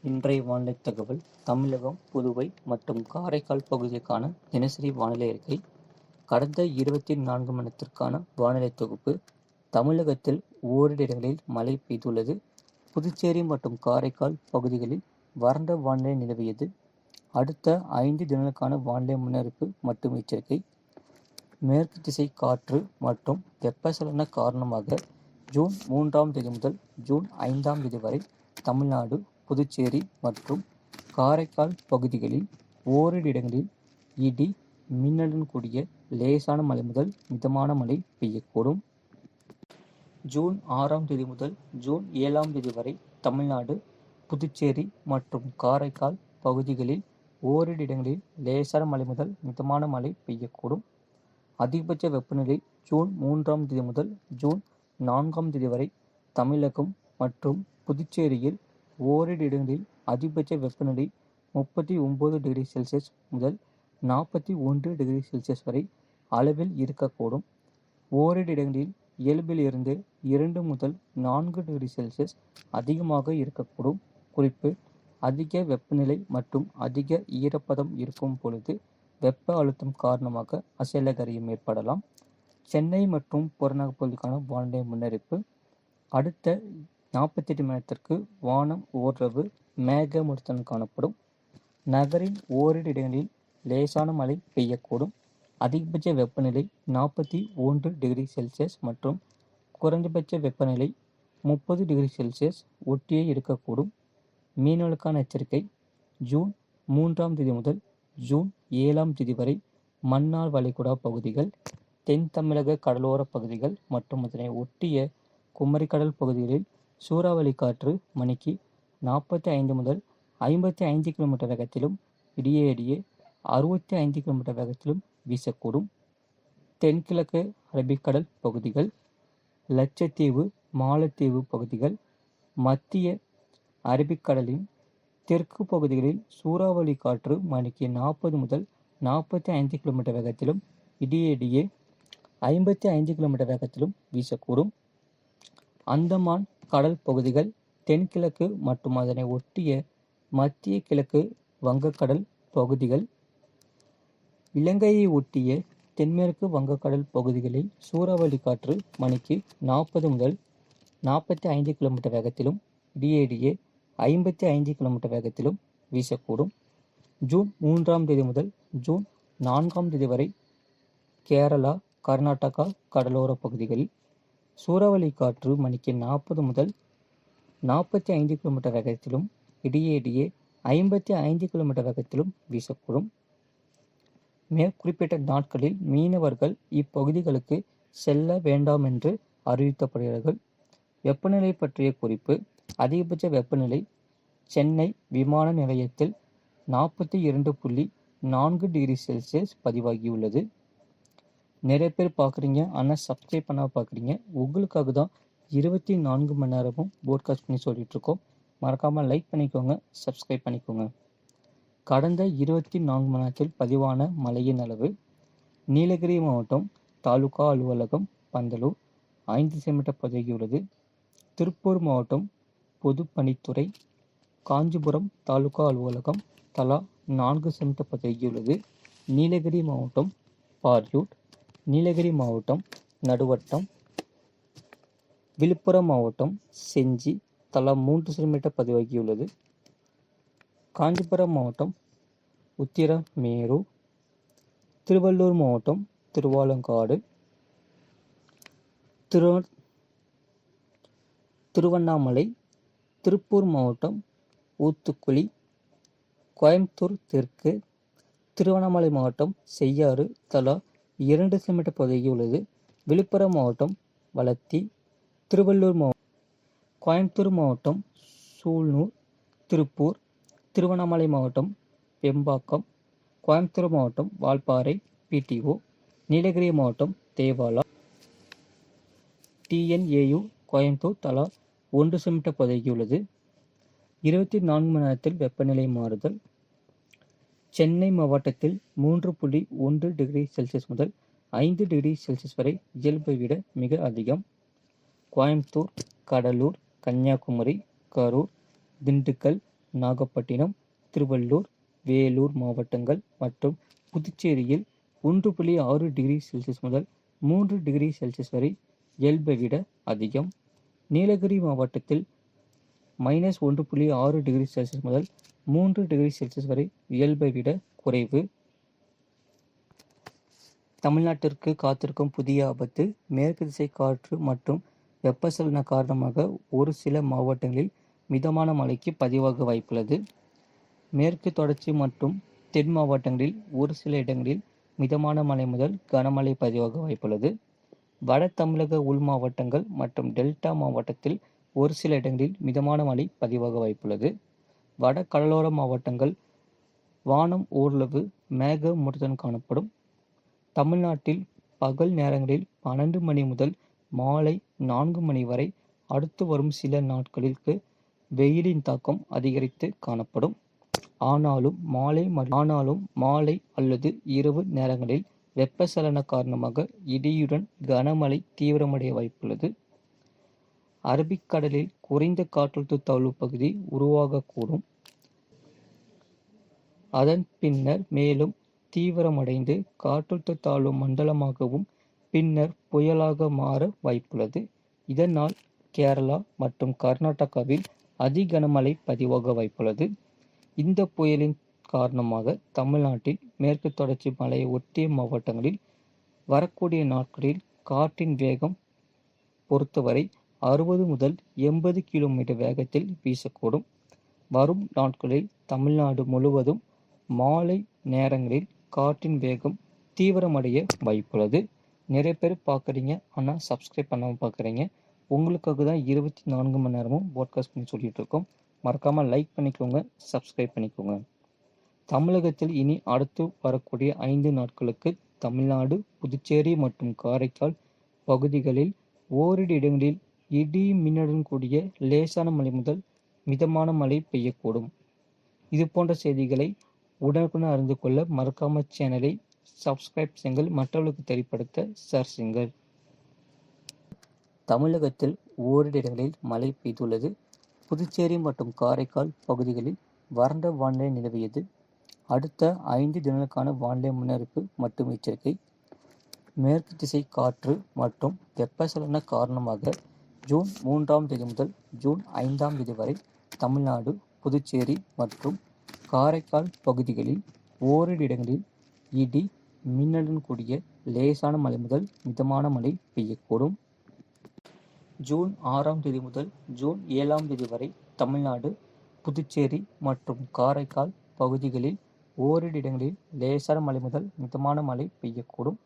இன்றைய வானிலை தகவல். தமிழகம், புதுவை மற்றும் காரைக்கால் பகுதிக்கான தினசரி வானிலை அறிக்கை. கடந்த 24 மணி நேரத்திற்கான வானிலை தொகுப்பு. தமிழகத்தில் ஓரிரு இடங்களில் மழை பெய்துள்ளது. புதுச்சேரி மற்றும் காரைக்கால் பகுதிகளில் வறண்ட வானிலை நிலவியது. அடுத்த 5 தினங்களுக்கான வானிலை முன்னறிவிப்பு மற்றும் எச்சரிக்கை. மேற்கு திசை காற்று மற்றும் வெப்பச்சலன காரணமாக ஜூன் 3ஆம் தேதி முதல் ஜூன் 5ஆம் தேதி வரை தமிழ்நாடு, புதுச்சேரி மற்றும் காரைக்கால் பகுதிகளில் ஓரிரு இடங்களில் இடி, மின்னலுடன் கூடிய லேசான மழை முதல் மிதமான மழை பெய்யக்கூடும். ஜூன் 6ஆம் தேதி முதல் ஜூன் 7ஆம் தேதி வரை தமிழ்நாடு, புதுச்சேரி மற்றும் காரைக்கால் பகுதிகளில் ஓரிரு இடங்களில் லேசான மழை முதல் மிதமான மழை பெய்யக்கூடும். அதிகபட்ச வெப்பநிலை ஜூன் 3ஆம் தேதி முதல் ஜூன் 4ஆம் தேதி வரை தமிழகம் மற்றும் புதுச்சேரியில் ஓரிரு இடங்களில் அதிகபட்ச வெப்பநிலை 39 டிகிரி செல்சியஸ் முதல் 41 டிகிரி செல்சியஸ் வரை அளவில் இருக்கக்கூடும். ஓரிரு இடங்களில் இயல்பில் இருந்து 2 முதல் 4 டிகிரி செல்சியஸ் அதிகமாக இருக்கக்கூடும். குறிப்பு: அதிக வெப்பநிலை மற்றும் அதிக ஈரப்பதம் இருக்கும் பொழுது வெப்ப அழுத்தம் காரணமாக அசைலகரியம் ஏற்படலாம். சென்னை மற்றும் புறநகர் பகுதிக்கான வானிலை முன்னறிவிப்பு. அடுத்த 48 மணி நேரத்திற்கு வானம் ஓரளவு மேகமூட்டத்துடன் காணப்படும். நகரின் ஓரிரு இடங்களில் லேசான மழை பெய்யக்கூடும். அதிகபட்ச வெப்பநிலை 41 டிகிரி செல்சியஸ் மற்றும் குறைந்தபட்ச வெப்பநிலை 30 டிகிரி செல்சியஸ் ஒட்டியே இருக்கக்கூடும். மீனவர்களுக்கான எச்சரிக்கை. ஜூன் 3ஆம் தேதி முதல் ஜூன் 7ஆம் தேதி வரை மன்னார் வளைகுடா பகுதிகள், தென் தமிழக கடலோர பகுதிகள் மற்றும் அதனை ஒட்டிய குமரிக்கடல் பகுதிகளில் சூறாவளி காற்று மணிக்கு 45 முதல் 55 கிலோமீட்டர் வேகத்திலும் இடையே 65 கிலோமீட்டர் வேகத்திலும் வீசக்கூடும். தென்கிழக்கு அரபிக்கடல் பகுதிகள், லட்சத்தீவு, மாலத்தீவு பகுதிகள், மத்திய அரபிக்கடலின் தெற்கு பகுதிகளில் சூறாவளி காற்று மணிக்கு 40 முதல் 45 கிலோமீட்டர் வேகத்திலும் இடையே 55 கிலோமீட்டர் வேகத்திலும் வீசக்கூடும். அந்தமான் கடல் பகுதிகள், தென்கிழக்கு மற்றும் அதனை ஒட்டிய மத்திய கிழக்கு வங்கக்கடல் பகுதிகள், இலங்கையை ஒட்டிய தென்மேற்கு வங்கக்கடல் பகுதிகளில் சூறாவளி காற்று மணிக்கு 40 முதல் 45 கிலோமீட்டர் வேகத்திலும் இடையே 55 கிலோமீட்டர் வேகத்திலும் வீசக்கூடும். ஜூன் 3ஆம் தேதி முதல் ஜூன் 4ஆம் தேதி வரை கேரளா, கர்நாடகா கடலோர பகுதிகளில் சூறாவளி காற்று மணிக்கு 40 முதல் 45 கிலோமீட்டர் வேகத்திலும் இடையே 55 கிலோமீட்டர் வேகத்திலும் வீசக்கூடும். மேற்குறிப்பிட்ட நாட்களில் மீனவர்கள் இப்பகுதிகளுக்கு செல்ல வேண்டாம் என்று அறிவிக்கப்படுகிறார்கள். வெப்பநிலை பற்றிய குறிப்பு. அதிகபட்ச வெப்பநிலை சென்னை விமான நிலையத்தில் 42.4 டிகிரி செல்சியஸ் பதிவாகியுள்ளது. நிறைய பேர் பார்க்குறீங்க, ஆனால் சப்ஸ்கிரைப் பண்ண பார்க்குறீங்க. உங்களுக்காக தான் 24 மணி நேரமும் போட்காஸ்ட் பண்ணி சொல்லிட்டு இருக்கோம். மறக்காமல் லைக் பண்ணிக்கோங்க, சப்ஸ்கிரைப் பண்ணிக்கோங்க. கடந்த 24 மணி நேரத்தில் பதிவான மழையின் அளவு. நீலகிரி மாவட்டம் தாலுகா அலுவலகம் பந்தலூர் 5 சென்டிமீட்டர் பதிவாகியுள்ளது. திருப்பூர் மாவட்டம் பொதுப்பணித்துறை காஞ்சிபுரம் தாலுகா அலுவலகம் தலா 4 சென்டிமீட்டர் பதிவாகியுள்ளது. நீலகிரி மாவட்டம் பாரியூர், நீலகிரி மாவட்டம் நடுவட்டம், விழுப்புரம் மாவட்டம் செஞ்சி தலா 3 சென்டிமீட்டர் பதிவாகியுள்ளது. காஞ்சிபுரம் மாவட்டம் உத்திரமேரூர், திருவள்ளூர் மாவட்டம் திருவாலங்காடு, திருவண்ணாமலை, திருப்பூர் மாவட்டம் ஊத்துக்குளி, கோயம்புத்தூர் தெற்கு, திருவண்ணாமலை மாவட்டம் செய்யாறு தலா 2 சென்டிமீட்டர் பதிவாகியுள்ளது. விழுப்புரம் மாவட்டம் வளத்தி, திருவள்ளூர் மாவட்டம், கோயம்புத்தூர் மாவட்டம் சூலூர், திருப்பூர், திருவண்ணாமலை மாவட்டம் பெம்பாக்கம், கோயம்புத்தூர் மாவட்டம் வால்பாறை பிடிஓ, நீலகிரி மாவட்டம் தேவாலா, டிஎன்ஏயு கோயம்புத்தூர் தலா 1 சென்டிமீட்டர் பதிவாகியுள்ளது. 24 மணி நேரத்தில் வெப்பநிலை மாறுதல். சென்னை மாவட்டத்தில் 3.1 டிகிரி செல்சியஸ் முதல் 5 டிகிரி செல்சியஸ் வரை இயல்பை விட மிக அதிகம். கோயம்புத்தூர், கடலூர், கன்னியாகுமரி, கரூர், திண்டுக்கல், நாகப்பட்டினம், திருவள்ளூர், வேலூர் மாவட்டங்கள் மற்றும் புதுச்சேரியில் 1.6 டிகிரி செல்சியஸ் முதல் 3 டிகிரி செல்சியஸ் வரை இயல்பை விட அதிகம். நீலகிரி மாவட்டத்தில் -1.6 டிகிரி செல்சியஸ் முதல் 3 டிகிரி செல்சியஸ் வரை இயல்பை விட குறைவு. தமிழ்நாட்டிற்கு காத்திருக்கும் புதிய ஆபத்து. மேற்கு திசை காற்று மற்றும் வெப்பசலன காரணமாக ஒரு சில மாவட்டங்களில் மிதமான மழைக்கு பதிவாக வாய்ப்புள்ளது. மேற்கு தொடர்ச்சி மற்றும் தென் மாவட்டங்களில் ஒரு சில இடங்களில் மிதமான மழை முதல் கனமழை பதிவாக வாய்ப்புள்ளது. வட தமிழக உள் மாவட்டங்கள் மற்றும் டெல்டா மாவட்டத்தில் ஒரு சில இடங்களில் மிதமான மழை பதிவாக வாய்ப்புள்ளது. வட கடலோர மாவட்டங்கள் வானம் ஓரளவு மேகமூட்டத்துடன் காணப்படும். தமிழ்நாட்டில் பகல் நேரங்களில் 12 மணி முதல் மாலை 4 மணி வரை அடுத்து வரும் சில நாட்களுக்கு வெயிலின் தாக்கம் அதிகரித்து காணப்படும். ஆனாலும் மாலை அல்லது இரவு நேரங்களில் வெப்பசலன காரணமாக இடியுடன் கனமழை தீவிரமடைய வாய்ப்புள்ளது. அரபிக்கடலில் குறைந்த காற்றழுத்த தாழ்வு பகுதி உருவாகக்கூடும். அதன் பின்னர் மேலும் தீவிரமடைந்து காற்றழுத்த தாழ்வு மண்டலமாகவும் பின்னர் புயலாக மாற வாய்ப்புள்ளது. இதனால் கேரளா மற்றும் கர்நாடகாவில் அதி கனமழை பதிவாக வாய்ப்புள்ளது. இந்த புயலின் காரணமாக தமிழ்நாட்டில் மேற்கு தொடர்ச்சி மலையை ஒட்டிய மாவட்டங்களில் வரக்கூடிய நாட்களில் காற்றின் வேகம் பொறுத்தவரை 60 முதல் 80 கிலோமீட்டர் வேகத்தில் வீசக்கூடும். வரும் நாட்களில் தமிழ்நாடு முழுவதும் மாலை நேரங்களில் காற்றின் வேகம் தீவிரமடைய வாய்ப்புள்ளது. நிறைய பேர் பார்க்குறீங்க, ஆனால் சப்ஸ்கிரைப் பண்ணாமல் பார்க்குறீங்க. உங்களுக்காக தான் 24 மணி நேரமும் போட்காஸ்ட் பண்ணி சொல்லிட்டு இருக்கோம். மறக்காமல் லைக் பண்ணிக்கோங்க, சப்ஸ்கிரைப் பண்ணிக்கோங்க. தமிழகத்தில் இனி அடுத்து வரக்கூடிய 5 நாட்களுக்கு தமிழ்நாடு, புதுச்சேரி மற்றும் காரைக்கால் பகுதிகளில் ஓரிரு இடங்களில் இடி மின்னலுடன் கூடிய லேசான மழை முதல் மிதமான மழை பெய்யக்கூடும். இது போன்ற செய்திகளை உடனுக்குடன் அறிந்து கொள்ள மறக்காம சேனலை சப்ஸ்கிரைப் செய்யுங்கள், மற்றவர்களுக்கு தெரியப்படுத்த ஷேர் செய்யுங்கள். தமிழகத்தில் ஓரிரு இடங்களில் மழை பெய்துள்ளது. புதுச்சேரி மற்றும் காரைக்கால் பகுதிகளில் வறண்ட வானிலை நிலவியது. அடுத்த 5 தினங்களுக்கான வானிலை முன்னறிவிப்பு மற்றும் எச்சரிக்கை. மேற்கு திசை காற்று மற்றும் வெப்பசலன காரணமாக ஜூன் 3ஆம் தேதி முதல் ஜூன் 5ஆம் தேதி வரை தமிழ்நாடு, புதுச்சேரி மற்றும் காரைக்கால் பகுதிகளில் ஓரிரு இடங்களில் இடி மின்னலுடன் கூடிய லேசான மழை முதல் மிதமான மழை பெய்யக்கூடும். ஜூன் 6ஆம் தேதி முதல் ஜூன் 7ஆம் தேதி வரை தமிழ்நாடு, புதுச்சேரி மற்றும் காரைக்கால் பகுதிகளில் ஓரிரு இடங்களில் லேசான மழை முதல் மிதமான மழை பெய்யக்கூடும்.